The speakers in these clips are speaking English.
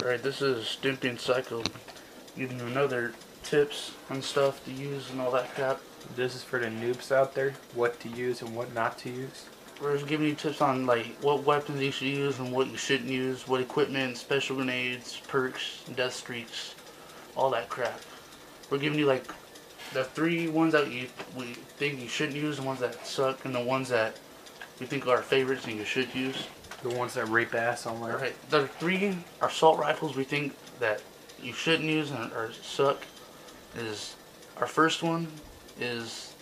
Alright, this is Stimpy and Psycho giving you another tips and stuff to use and all that crap. This is for the noobs out there, what to use and what not to use. We're just giving you tips on like what weapons you should use and what you shouldn't use, what equipment, special grenades, perks, death streaks, all that crap. We're giving you like the 3 ones that we think you shouldn't use, the ones that suck, and the ones that we think are our favorites and you should use. The ones that rape ass online. Alright, the 3 assault rifles we think that you shouldn't use and or suck is, our first one is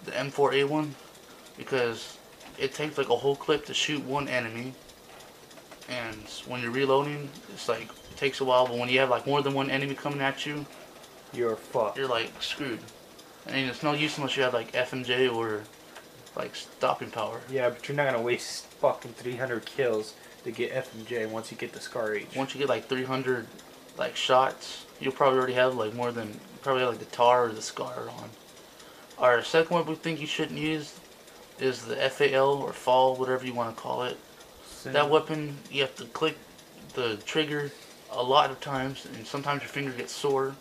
the M4A1, because it takes like a whole clip to shoot one enemy, and when you're reloading it's like it takes a while, but when you have like more than one enemy coming at you, you're fucked. you're like screwed. I mean, it's no use unless you have like FMJ or like stopping power. Yeah, but you're not gonna waste fucking 300 kills to get FMJ once you get the Scar H. Once you get like 300 like shots, you'll probably already have like more than, probably have like the tar or the scar on. Our second one we think you shouldn't use is the FAL or fall, whatever you want to call it. That weapon, you have to click the trigger a lot of times, and sometimes your finger gets sore.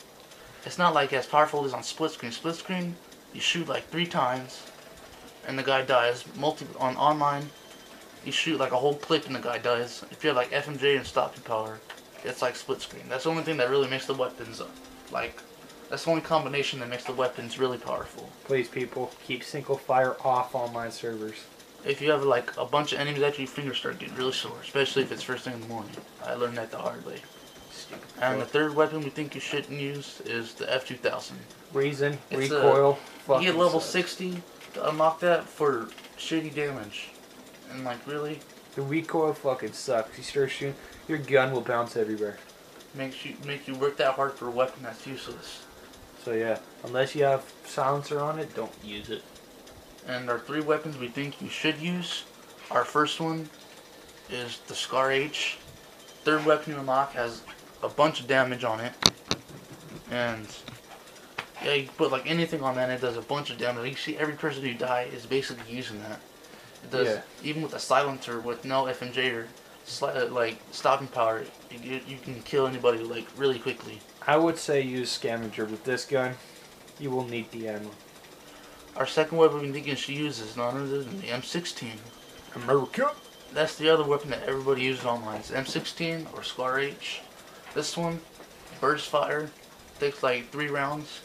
It's not like as powerful as on split screen. Split screen, you shoot like 3 times and the guy dies. On online, you shoot like a whole clip and the guy dies. If you have like FMJ and stopping power, it's like split screen. That's the only thing that really makes the weapons that's the only combination that makes the weapons really powerful. Please, people, keep single fire off online servers. If you have like a bunch of enemies at you, your fingers start getting really sore, especially if it's first thing in the morning. I learned that the hard way. And the third weapon we think you shouldn't use is the F2000. Reason, recoil, you get level 60 to unlock that for shitty damage. And like, really? The recoil fucking sucks. You start shooting, your gun will bounce everywhere. Make you work that hard for a weapon that's useless. So yeah, unless you have silencer on it, don't use it. And our 3 weapons we think you should use. Our first one is the Scar H. Third weapon you unlock has a bunch of damage on it. And yeah, you can put like anything on that and it does a bunch of damage. You see every person who dies is basically using that. It does, even with a silencer with no FMJ or like stopping power, you can kill anybody like really quickly. I would say use scavenger with this gun. You will need the ammo. Our second weapon we think you should use is none other than the M16. America. That's the other weapon that everybody uses online. It's M16 or Scar H. This one, burst fire, takes like 3 rounds.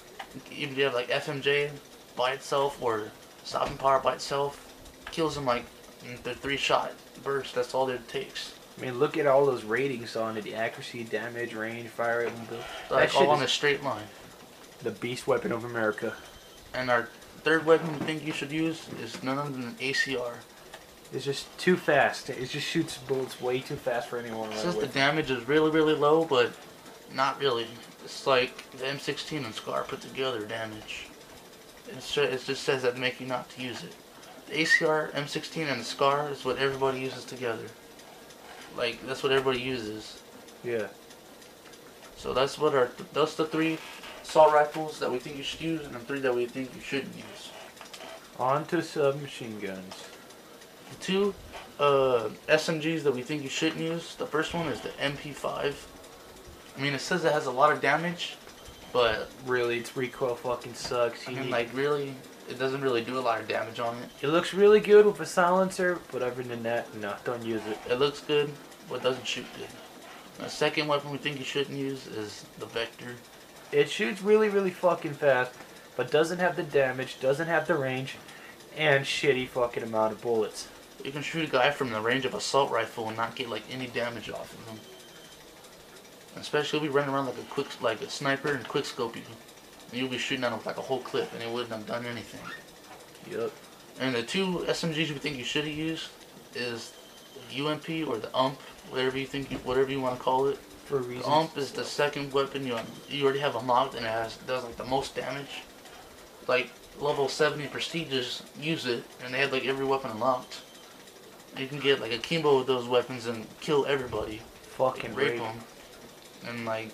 Even if you have like FMJ by itself or stopping power by itself, kills them like in the 3-shot burst. That's all it takes. I mean, look at all those ratings on it: the accuracy, damage, range, fire rate, and like all on a straight line. The beast weapon of America. And our third weapon we think you should use is none other than ACR. It's just too fast. It just shoots bullets way too fast for anyone. It says the damage is really, really low, but not really. It's like the M16 and Scar put together damage. It just says that to make you not to use it. The ACR, M16, and the Scar is what everybody uses together. Like, that's what everybody uses. Yeah. So that's the 3 assault rifles that we think you should use, and the 3 that we think you shouldn't use. On to submachine guns. The 2 SMGs that we think you shouldn't use. The first one is the MP5. I mean, it says it has a lot of damage, but really, its recoil fucking sucks. I mean, like, really, it doesn't really do a lot of damage on it. It looks really good with a silencer, but other than that, no, don't use it. It looks good, but it doesn't shoot good. The second weapon we think you shouldn't use is the Vector. It shoots really, really fucking fast, but doesn't have the damage, doesn't have the range, and shitty fucking amount of bullets. You can shoot a guy from the range of an assault rifle and not get like any damage off of him. Especially if we run around like a sniper and quick scope you. And you'll be shooting at him with like a whole clip and it wouldn't have done anything. Yep. And the 2 SMGs we think you should have used is the UMP or the UMP, whatever you want to call it. For reasons. The UMP is the second weapon you already have unlocked, and it does like the most damage. Like level 70 prestiges use it, and they have like every weapon unlocked. You can get like a kimbo with those weapons and kill everybody. Fucking rape them. And like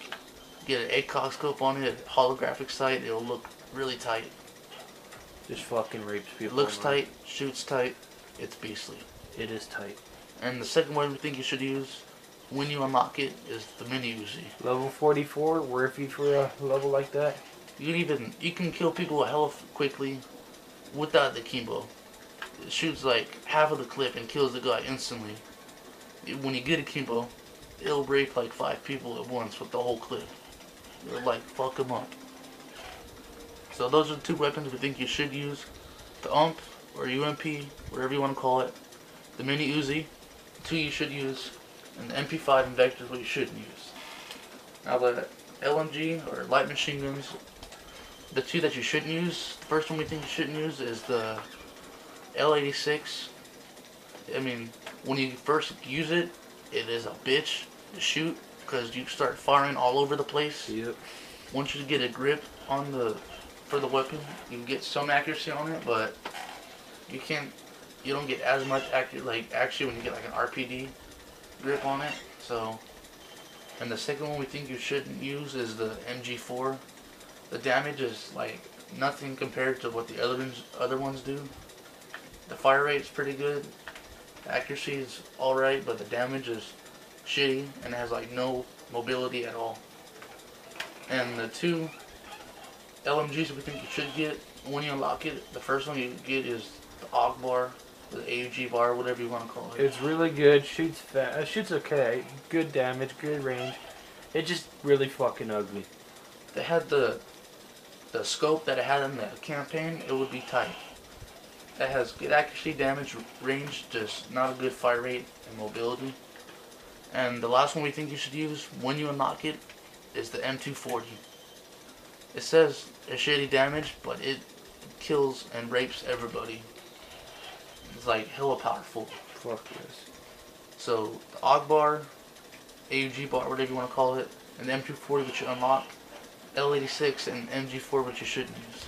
get an ACOG scope on it, holographic sight, it'll look really tight. Just fucking rapes people. It looks tight, shoots tight, it's beastly. It is tight. And the second one we think you should use, when you unlock it is the mini Uzi. Level 44, worthy for a level like that. You can kill people hella quickly without the Kimbo. It shoots like half of the clip and kills the guy instantly. When you get a Kimbo, it'll break like 5 people at once with the whole clip. It'll like fuck them up. So those are the 2 weapons we think you should use. The UMP or UMP, whatever you want to call it. The mini Uzi, 2 you should use. And the MP5 and Vector is what you shouldn't use. Now the LMG or light machine guns, the 2 that you shouldn't use, the first one we think you shouldn't use is the L86. I mean, when you first use it, it is a bitch to shoot because you start firing all over the place. Yep. Once you get a grip on for the weapon, you can get some accuracy on it, but you don't get as much accuracy when you get like an RPD grip on it. So, and the second one we think you shouldn't use is the MG4. The damage is like nothing compared to what the other ones do. The fire rate's pretty good. The accuracy is alright, but the damage is shitty and it has like no mobility at all. And the 2 LMGs we think you should get when you unlock it, the first one you get is the AUG bar, the AUG bar, whatever you want to call it. It's really good. Shoots fast. Shoots okay. Good damage. Good range. It's just really fucking ugly. If they had the scope that it had in the campaign, it would be tight. It has good accuracy, damage, range, just not a good fire rate and mobility. And the last one we think you should use when you unlock it is the M240. It says a shitty damage, but it kills and rapes everybody. It's like hella powerful. Fuck yes. So the AUG bar, AUG bar, whatever you want to call it, and the M240 which you unlock, L86 and MG4 which you shouldn't use.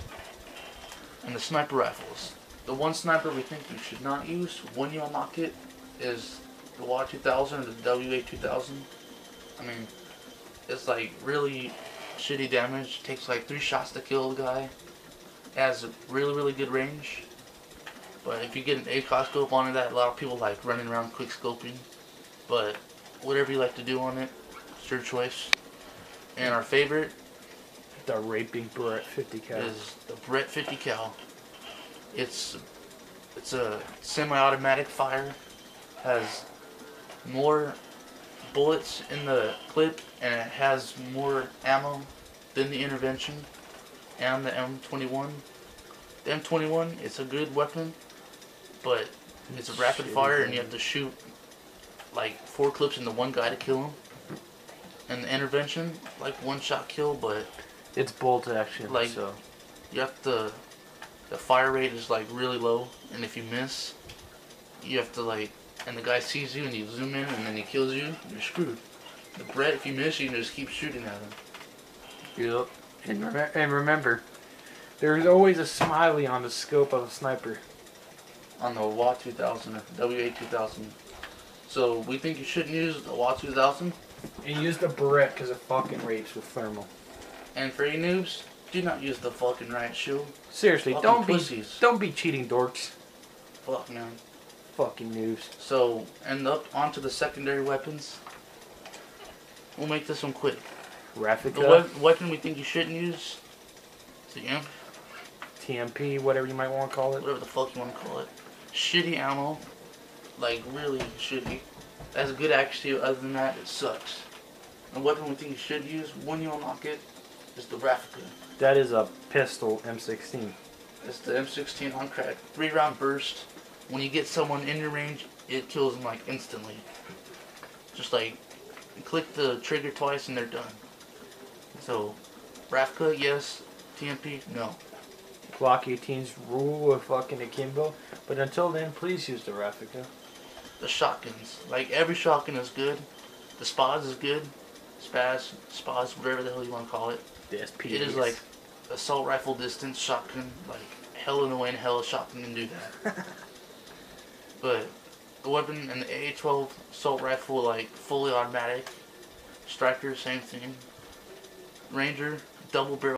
And the sniper rifles. The one sniper we think you should not use when you unlock it is the WA2000 or the WA2000. I mean, it's like really shitty damage. It takes like 3 shots to kill the guy. It has a really good range. But if you get an ACOS scope on it, that a lot of people like running around quick scoping. But whatever you like to do on it, it's your choice. And our favorite, the raping Brett 50 cal, is the Brett 50 cal. It's a semi-automatic fire. Has more bullets in the clip and it has more ammo than the intervention and the M21. The M21, it's a good weapon, but it's a rapid fire and you have to shoot like 4 clips into one guy to kill him. And the intervention, like 1-shot kill, but it's bolt action. Like so you have to. The fire rate is like really low, and if you miss, you have to like, and the guy sees you and you zoom in and then he kills you, you're screwed. The Brett, if you miss, you can just keep shooting at him. Yep. And remember, there's always a smiley on the scope of a sniper. On the WA2000 or WA2000. So we think you shouldn't use the WA2000. And use the Barrette because it fucking rapes with thermal. And for you noobs, do not use the fucking riot shield. Seriously, Fucking don't be cheating dorks. Fuck man. Fucking noobs. So, and up onto the secondary weapons. We'll make this one quick. Raffica. The weapon we think you shouldn't use is the imp. TMP, whatever you might want to call it. Whatever the fuck you want to call it. Shitty ammo. Like, really shitty. It has good accuracy, other than that, it sucks. The weapon we think you should use when you unlock it is the Raffica. That is a pistol M16. It's the M16 on crack. 3-round burst. When you get someone in your range, it kills them like instantly. Just like, click the trigger twice and they're done. So, Raffica, yes. TMP, no. Glock 18's rule of fucking akimbo. But until then, please use the Raffica. The shotguns. Like, every shotgun is good. The Spaz is good. Spaz, whatever the hell you want to call it. The SPS. It is like assault rifle distance shotgun. Like, hell in the way in hell a shotgun can do that. But the weapon and the AA-12 assault rifle, like, fully automatic. Striker, same thing. Ranger, double barrel.